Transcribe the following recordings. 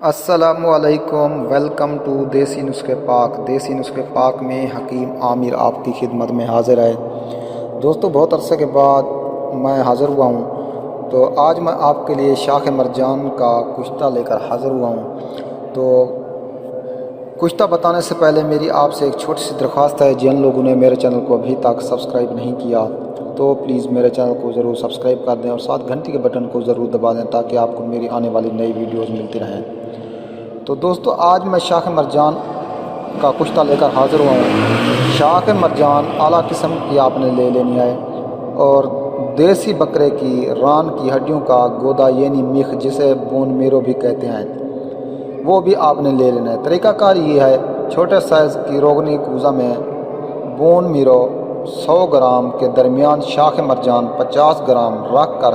السلام علیکم، welcome to دیسی نسخے پاک۔ دیسی نسخے پاک میں حکیم عامر آپ کی خدمت میں حاضر ہے۔ دوستو، بہت عرصے کے بعد میں حاضر ہوا ہوں، تو آج میں آپ کے لیے شاخ مرجان کا کشتہ لے کر حاضر ہوا ہوں۔ تو کشتہ بتانے سے پہلے میری آپ سے ایک چھوٹی سی درخواست ہے، جن لوگوں نے میرے چینل کو ابھی تک سبسکرائب نہیں کیا تو پلیز میرے چینل کو ضرور سبسکرائب کر دیں اور ساتھ گھنٹی کے بٹن کو ضرور دبا دیں تاکہ آپ کو میری آنے والی نئی ویڈیوز ملتی رہیں۔ تو دوستو، آج میں شاخ مرجان کا کشتہ لے کر حاضر ہوا ہوں۔ شاخ مرجان اعلیٰ قسم کی آپ نے لے لینی ہے، اور دیسی بکرے کی ران کی ہڈیوں کا گودا یعنی میخ، جسے بون میرو بھی کہتے ہیں، وہ بھی آپ نے لے لینا ہے۔ طریقہ کار یہ ہے، چھوٹے سائز کی روغنی کوزہ میں بون میرو 100 گرام کے درمیان شاخ مرجان 50 گرام رکھ کر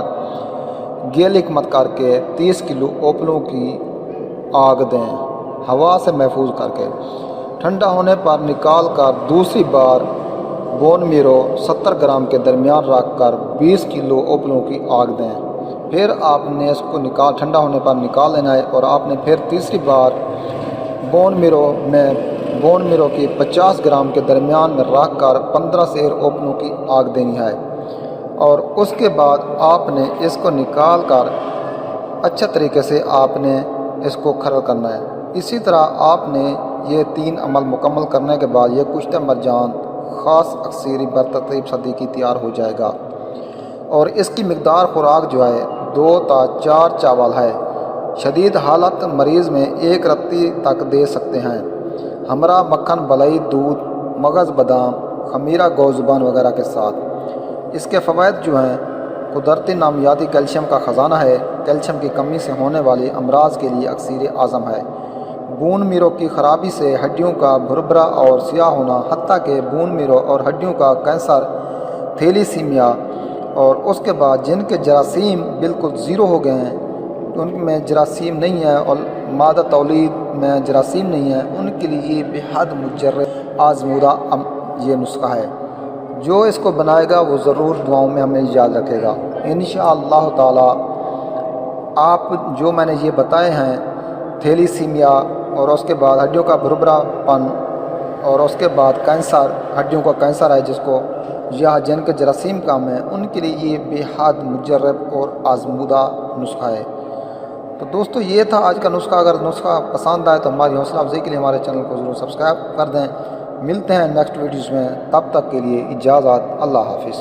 گیلک مت کر کے 30 کلو اوپلوں کی آگ دیں، ہوا سے محفوظ کر کے۔ ٹھنڈا ہونے پر نکال کر دوسری بار بون میرو 70 گرام کے درمیان رکھ کر 20 کلو اوپلوں کی آگ دیں۔ پھر آپ نے اس کو ٹھنڈا ہونے پر نکال لینا ہے، اور آپ نے پھر تیسری بار بون میرو کی 50 گرام کے درمیان میں رکھ کر 15 سیر اوپلوں کی آگ دینی ہے، اور اس کے بعد آپ نے اس کو نکال کر اچھے طریقے سے آپ نے اس کو کھرل کرنا ہے۔ اسی طرح آپ نے یہ 3 عمل مکمل کرنے کے بعد یہ کشتہ مرجان خاص اکثیری برترتیب صدی کی تیار ہو جائے گا، اور اس کی مقدار خوراک جو ہے 2 تا 4 چاول ہے۔ شدید حالت مریض میں 1 رتی تک دے سکتے ہیں، ہمراہ مکھن، ملائی، دودھ، مغز، بادام، خمیرہ گوزے زبان وغیرہ کے ساتھ۔ اس کے فوائد جو ہیں، قدرتی نامیاتی کیلشیم کا خزانہ ہے، کیلشیم کی کمی سے ہونے والی امراض کے لیے اکسیر اعظم ہے۔ بون میرو کی خرابی سے ہڈیوں کا بھربھرا اور سیاہ ہونا، حتیٰ کہ بون میرو اور ہڈیوں کا کینسر، تھیلیسیمیا، اور اس کے بعد جن کے جراثیم بالکل زیرو ہو گئے ہیں، ان میں جراثیم نہیں ہے اور مادہ تولید میں جراثیم نہیں ہے، ان کے لیے بے حد مجرب آزمودہ یہ نسخہ ہے۔ جو اس کو بنائے گا وہ ضرور دعاؤں میں ہمیں یاد رکھے گا انشاءاللہ تعالی۔ آپ جو میں نے یہ بتائے ہیں، تھیلیسیمیا، اور اس کے بعد ہڈیوں کا بھربھرا پن، اور اس کے بعد کینسر، ہڈیوں کا کینسر ہے جس کو، یا جن کے جراثیم کم ہیں، ان کے لیے یہ بے حد مجرب اور آزمودہ نسخہ ہے۔ تو دوستو، یہ تھا آج کا نسخہ۔ اگر نسخہ پسند آئے تو ہماری حوصلہ افزائی کے لیے ہمارے چینل کو ضرور سبسکرائب کر دیں۔ ملتے ہیں نیکسٹ ویڈیوز میں، تب تک کے لیے اجازت، اللہ حافظ۔